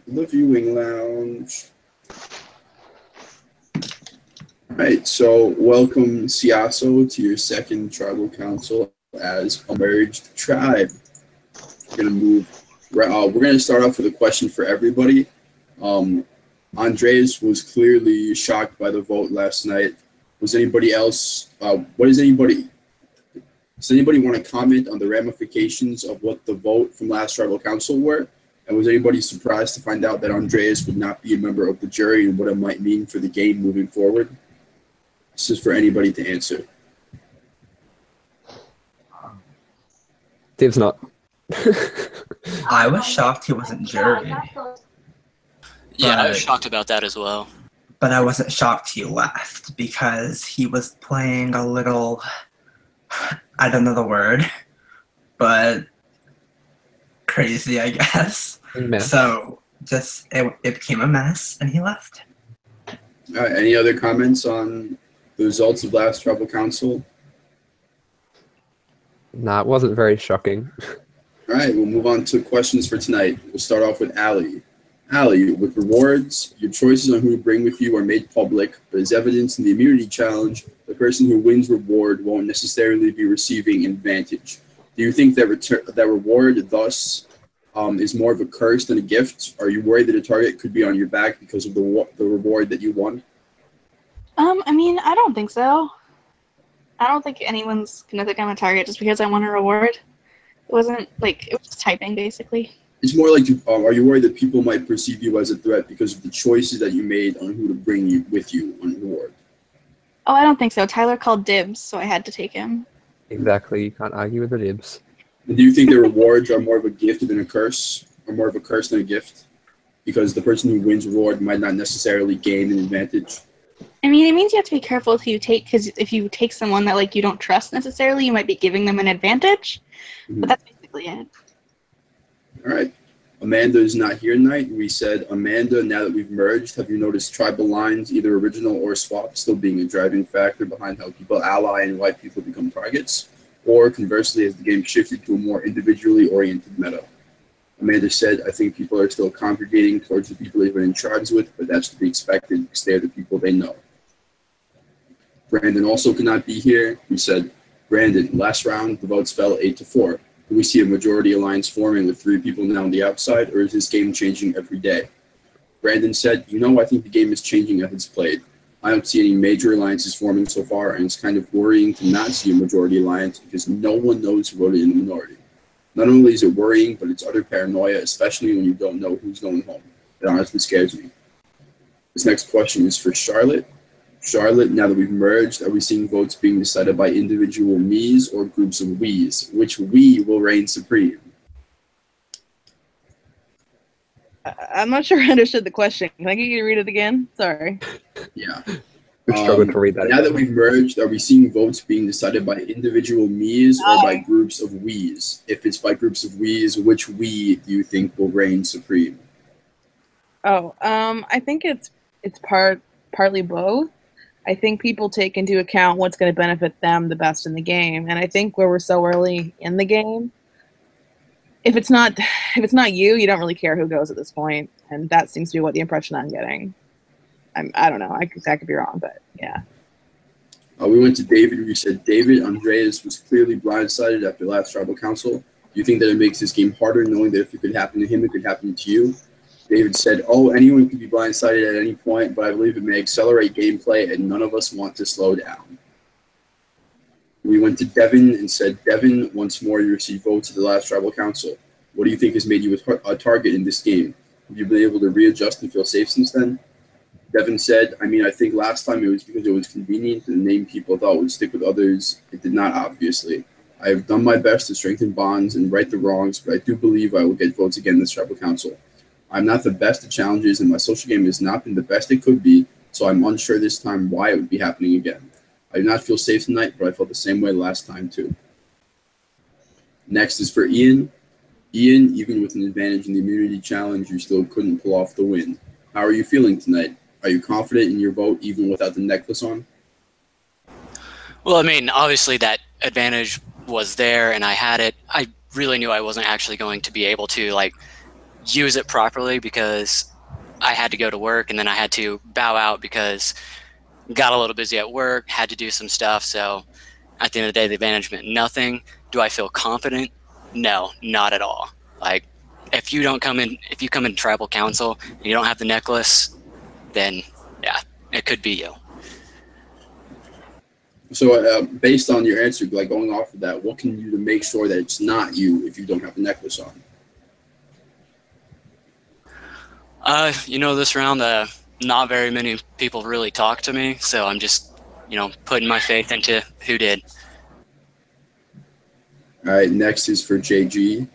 the viewing lounge. All right, so welcome Siaso to your second tribal council as a merged tribe. We're gonna start off with a question for everybody. Andreas was clearly shocked by the vote last night. Was anybody else? Does anybody want to comment on the ramifications of what the vote from last tribal council were? And was anybody surprised to find out that Andreas would not be a member of the jury and what it might mean for the game moving forward? This is for anybody to answer. Dave's not. I was shocked he wasn't jury. Yeah, I was shocked about that as well. But I wasn't shocked he left because he was playing a little, I don't know the word, but crazy, I guess. Mess. So just it became a mess and he left. All right, any other comments on the results of last tribal council? Nah, it wasn't very shocking. All right, we'll move on to questions for tonight. We'll start off with Allie. Allie, with rewards, your choices on who to bring with you are made public, but as evidence in the immunity challenge, the person who wins reward won't necessarily be receiving an advantage. Do you think that reward thus is more of a curse than a gift? Are you worried that a target could be on your back because of the reward that you won? I mean, I don't think so. I don't think anyone's gonna think I'm a target just because I won a reward. It wasn't like, it was just typing basically. It's more like, are you worried that people might perceive you as a threat because of the choices that you made on who to bring you with you on reward? Oh, I don't think so. Tyler called dibs, so I had to take him. Exactly, you can't argue with the dibs. And do you think the rewards are more of a gift than a curse? Or more of a curse than a gift? Because the person who wins reward might not necessarily gain an advantage. I mean, it means you have to be careful who you take, because if you take someone that, like, you don't trust necessarily, you might be giving them an advantage. Mm-hmm. But that's basically it. All right. Amanda is not here tonight. We said, Amanda, now that we've merged, have you noticed tribal lines, either original or swap, still being a driving factor behind how people ally and why people become targets? Or conversely, has the game shifted to a more individually oriented meta? Amanda said, I think people are still congregating towards the people they've been in tribes with, but that's to be expected because they're the people they know. Brandon also could not be here. We said, Brandon, last round, the votes fell 8-4. Do we see a majority alliance forming with 3 people now on the outside, or is this game changing every day? Brandon said, I think the game is changing as it's played. I don't see any major alliances forming so far, and it's kind of worrying to not see a majority alliance because no one knows who voted in the minority. Not only is it worrying, but it's utter paranoia, especially when you don't know who's going home. It honestly scares me. This next question is for Charlotte. Charlotte, now that we've merged, are we seeing votes being decided by individual me's or groups of we's? Which we will reign supreme? I'm not sure I understood the question. Can I get you to read it again? Sorry. Yeah. We struggled to read that. Now that we've merged, are we seeing votes being decided by individual me's or by groups of we's? If it's by groups of we's, which we do you think will reign supreme? I think it's partly both. I think people take into account what's going to benefit them the best in the game, and I think where we're so early in the game, if it's not you, you don't really care who goes at this point, and that seems to be what the impression I'm getting. I don't know. I could be wrong, but yeah. We went to David. We said, David, Andreas was clearly blindsided after last tribal council. Do you think that it makes this game harder, knowing that if it could happen to him, it could happen to you? David said, anyone could be blindsided at any point, but I believe it may accelerate gameplay, and none of us want to slow down. We went to Devin and said, Devin, once more you received votes at the last tribal council. What do you think has made you a target in this game? Have you been able to readjust and feel safe since then? Devin said, I think last time it was because it was convenient and the name people thought would stick with others. It did not, obviously. I have done my best to strengthen bonds and right the wrongs, but I do believe I will get votes again this tribal council. I'm not the best at challenges, and my social game has not been the best it could be, so I'm unsure this time why it would be happening again. I do not feel safe tonight, but I felt the same way last time too. Next is for Ian. Ian, even with an advantage in the immunity challenge, you still couldn't pull off the win. How are you feeling tonight? Are you confident in your vote even without the necklace on? Well, obviously that advantage was there and I had it. I really knew I wasn't actually going to be able to use it properly because I had to go to work and then I had to bow out because got a little busy at work, had to do some stuff. So at the end of the day, the advantage meant nothing. Do I feel confident? No, not at all. Like, if you come in tribal council and you don't have the necklace, then yeah, it could be you. So based on your answer, like going off of that, what can you do to make sure that it's not you if you don't have the necklace on? This round, not very many people really talk to me, so I'm just, putting my faith into who did. All right, next is for JG.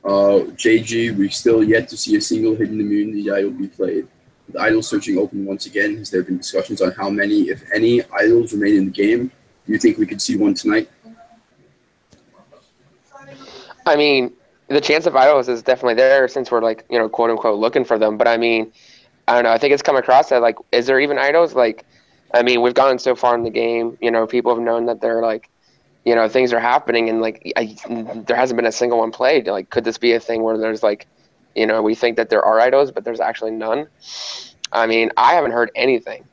JG, we still yet to see a single hidden immunity idol be played. With idol searching open once again, has there been discussions on how many, if any, idols remain in the game? Do you think we could see one tonight? I mean, the chance of idols is definitely there since we're like, quote unquote looking for them. But I mean, I don't know. I think it's come across that like, is there even idols? Like, I mean, we've gone so far in the game, people have known that they're like, things are happening and like, there hasn't been a single one played. Like, could this be a thing where there's like, we think that there are idols, but there's actually none? I mean, I haven't heard anything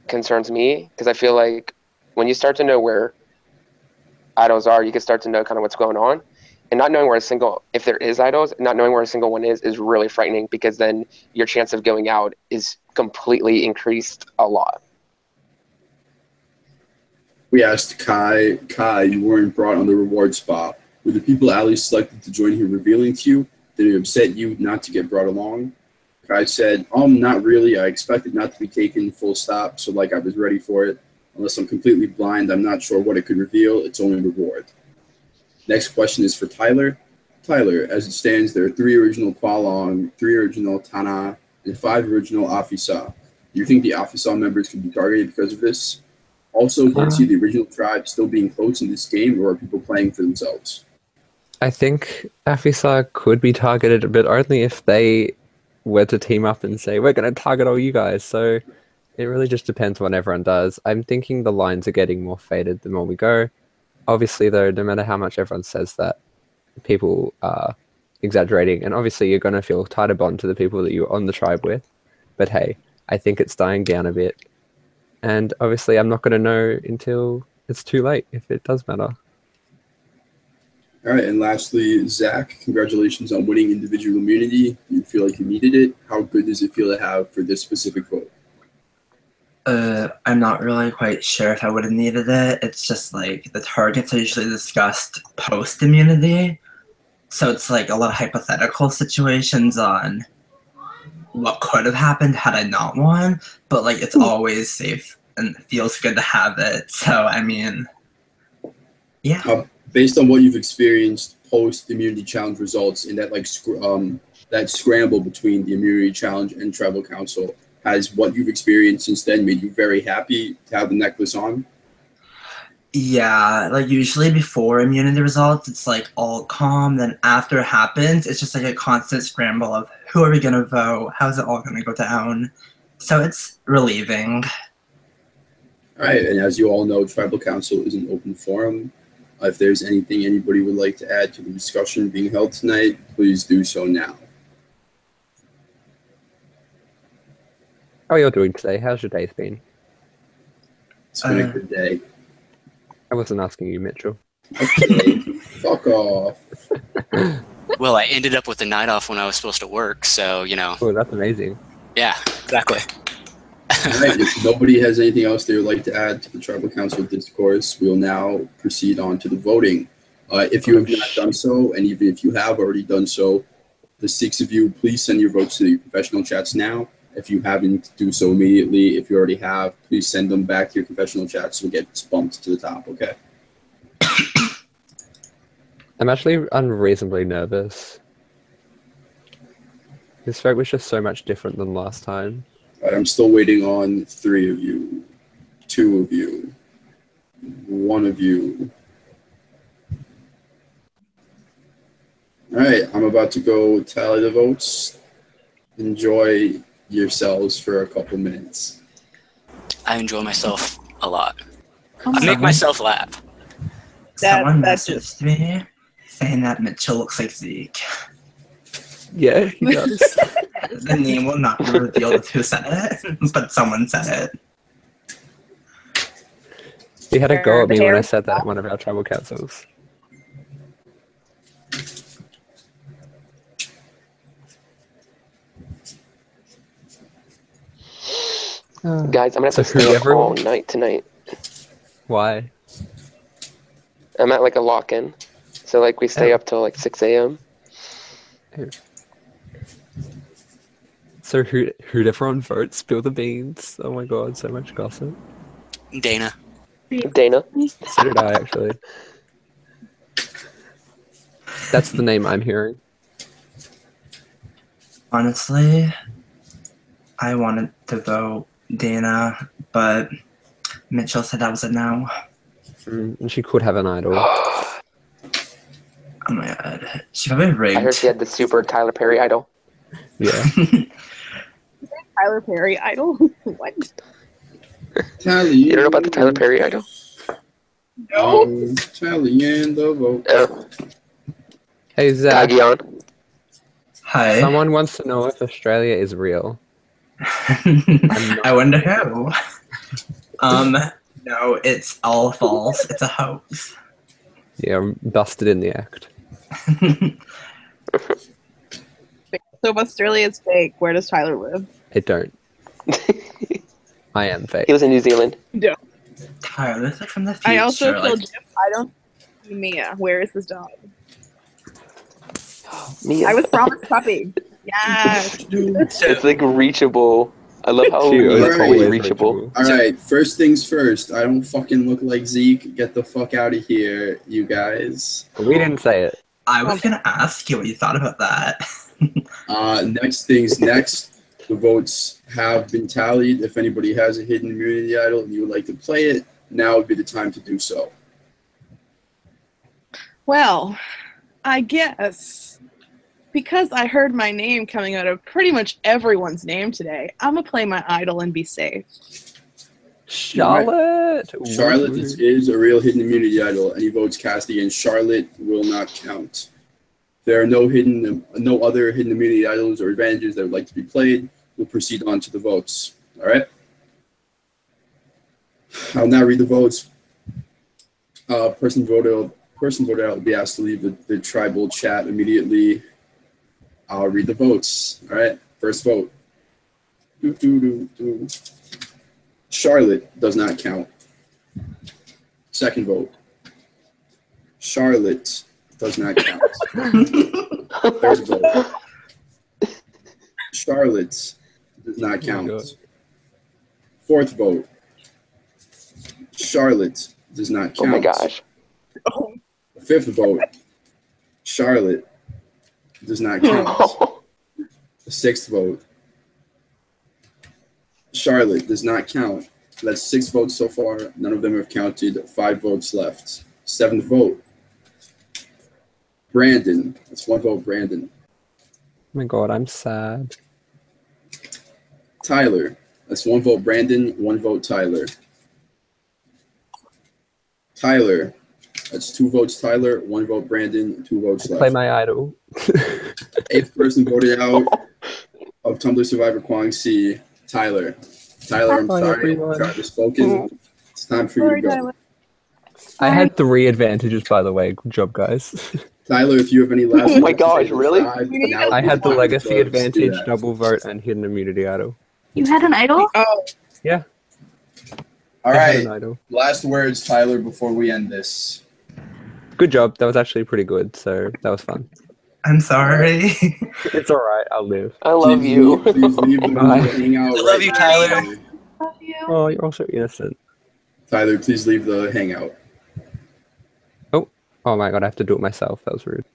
concerns me because I feel like when you start to know where idols are, you can start to know kind of what's going on. And not knowing if there is idols, not knowing where a single one is really frightening because then your chance of going out is completely increased a lot. We asked Kai, you weren't brought on the reward spot. Were the people Ali selected to join here revealing to you? Did it upset you not to get brought along? Kai said, not really. I expected not to be taken full stop, so like I was ready for it. Unless I'm completely blind, I'm not sure what it could reveal. It's only reward. Next question is for Tyler. Tyler, as it stands, there are 3 original Kuang, 3 original Tana, and 5 original Afisa. Do you think the Afisa members could be targeted because of this? Also, do you see the original tribe still being close in this game, or are people playing for themselves? I think Afisa could be targeted, but only if they were to team up and say, we're going to target all you guys. So it really just depends what everyone does. I'm thinking the lines are getting more faded the more we go. Obviously, though, no matter how much everyone says that, people are exaggerating. And obviously, you're going to feel tighter bond to the people that you're on the tribe with. But hey, I think it's dying down a bit. And obviously, I'm not going to know until it's too late, if it does matter. All right, and lastly, Zach, congratulations on winning individual immunity. Do you feel like you needed it? How good does it feel to have for this specific vote? I'm not really quite sure if I would have needed it. It's just like the targets are usually discussed post-immunity. So it's like a lot of hypothetical situations on what could have happened had I not won. But like it's always safe and it feels good to have it. So, I mean, yeah. Based on what you've experienced post-immunity challenge results in that that scramble between the immunity challenge and tribal council, has what you've experienced since then made you very happy to have the necklace on? Yeah, like usually before immunity results, it's like all calm. Then after it happens, it's just like a constant scramble of who are we going to vote? How's it all going to go down? So it's relieving. All right, and as you all know, tribal council is an open forum. If there's anything anybody would like to add to the discussion being held tonight, please do so now. How are you doing today? How's your day been? It's been a good day. I wasn't asking you, Mitchell. Okay, fuck off. Well, I ended up with the night off when I was supposed to work, so, Oh, that's amazing. Yeah, exactly. All right, if nobody has anything else they would like to add to the tribal council discourse, we'll now proceed on to the voting. If you have not done so, and even if you have already done so, the 6 of you, please send your votes to your professional chats now. If you haven't, do so immediately. If you already have, please send them back to your professional chats so it gets bumped to the top, okay? I'm actually unreasonably nervous. This vote was just so much different than last time. All right, I'm still waiting on 3 of you, 2 of you, 1 of you. All right, I'm about to go tally the votes. Enjoy yourselves for a couple minutes. I enjoy myself a lot. Oh I my make God. myself laugh. Someone That's messaged me saying that Mitchell looks like Zeke. Yeah, he does. The name will not be revealed of who said it, but someone said it. He had a go at The me when I hair- said that at one of our tribal councils. Guys, I'm gonna have So to stay up all everyone- night tonight. Why? I'm at like a lock-in, so like we stay Oh. up till like 6 a.m. So who'd everyone vote? Spill the beans. Oh my god, so much gossip. Dana. Dana. So did I actually. That's the name I'm hearing. Honestly, I wanted to vote Dana, but Mitchell said that was a no. And she could have an idol. Oh my god. She probably rigged. I heard she had the super Tyler Perry idol. Yeah. Tyler Perry idol? What? Tally. You don't know about the Tyler Perry idol? No. Tally and the vote. Oh, Hey Zach, Kagion. Hi. someone wants to know if Australia is real. I wonder who. No, it's all false. It's a hoax. Yeah, I'm busted in the act. So if Australia is fake, where does Tyler live? I don't. I am fake. He was in New Zealand. Tyler, this is like from the future. I also feel like, Jim. I don't see Mia. Where is this dog? Mia. I was promised puppy. Yes. It's like reachable. I love how She was Mia's always always reachable. All right, first things first. I don't fucking look like Zeke. Get the fuck out of here, you guys. We didn't say it. I was gonna ask you what you thought about that. Next things next. The votes have been tallied. If anybody has a hidden immunity idol and you would like to play it, now would be the time to do so. Well, I guess because I heard my name coming out of pretty much everyone's name today, I'm gonna play my idol and be safe. Charlotte. Charlotte Ooh. is a real hidden immunity idol. Any votes cast against Charlotte will not count. There are no other hidden immunity idols or advantages that would like to be played. We'll proceed on to the votes. All right. I'll now read the votes. Person voted out will be asked to leave the tribal chat immediately. I'll read the votes. All right. First vote. Charlotte does not count. Second vote. Charlotte does not count. Third vote. Charlotte does not count. God. Fourth vote. Charlotte does not count. Oh my gosh. Fifth vote. Charlotte does not count. The sixth vote. Charlotte does not count. That's 6 votes so far. None of them have counted. 5 votes left. Seventh vote. Brandon. That's 1 vote, Brandon. Oh my god, I'm sad. Tyler. That's 1 vote, Brandon. 1 vote, Tyler. Tyler. That's 2 votes, Tyler. 1 vote, Brandon. 2 votes left. Play my idol. 8th person voted out of Tumblr Survivor Kuang C. Tyler. Tyler, I'm Hi, sorry. everyone. I've spoken. It's time for you to go. I had 3 advantages, by the way. Good job, guys. Tyler, if you have any last Oh my words to gosh, say, really? now I is had the time, legacy so let's do advantage, that. double vote, and hidden immunity idol. You had an idol? Oh, Yeah. All I had right. an idol. Last words, Tyler, before we end this. Good job. That was actually pretty good. So that was fun. I'm sorry. It's all right. I'll live. I love Please you. leave the Bye. hangout. I love you, Tyler. Love you. Oh, you're also innocent. Tyler, please leave the hangout. Oh my god, I have to do it myself. That was rude.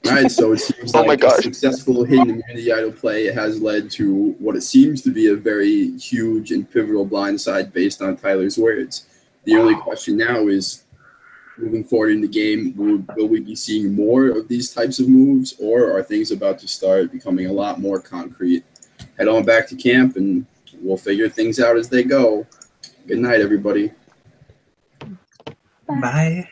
All right, so it seems Oh like my a gosh. successful hidden immunity idol play has led to what it seems to be a very huge and pivotal blindside based on Tyler's words. The only question now is, moving forward in the game, will we be seeing more of these types of moves, or are things about to start becoming a lot more concrete? Head on back to camp, and we'll figure things out as they go. Good night, everybody. Bye.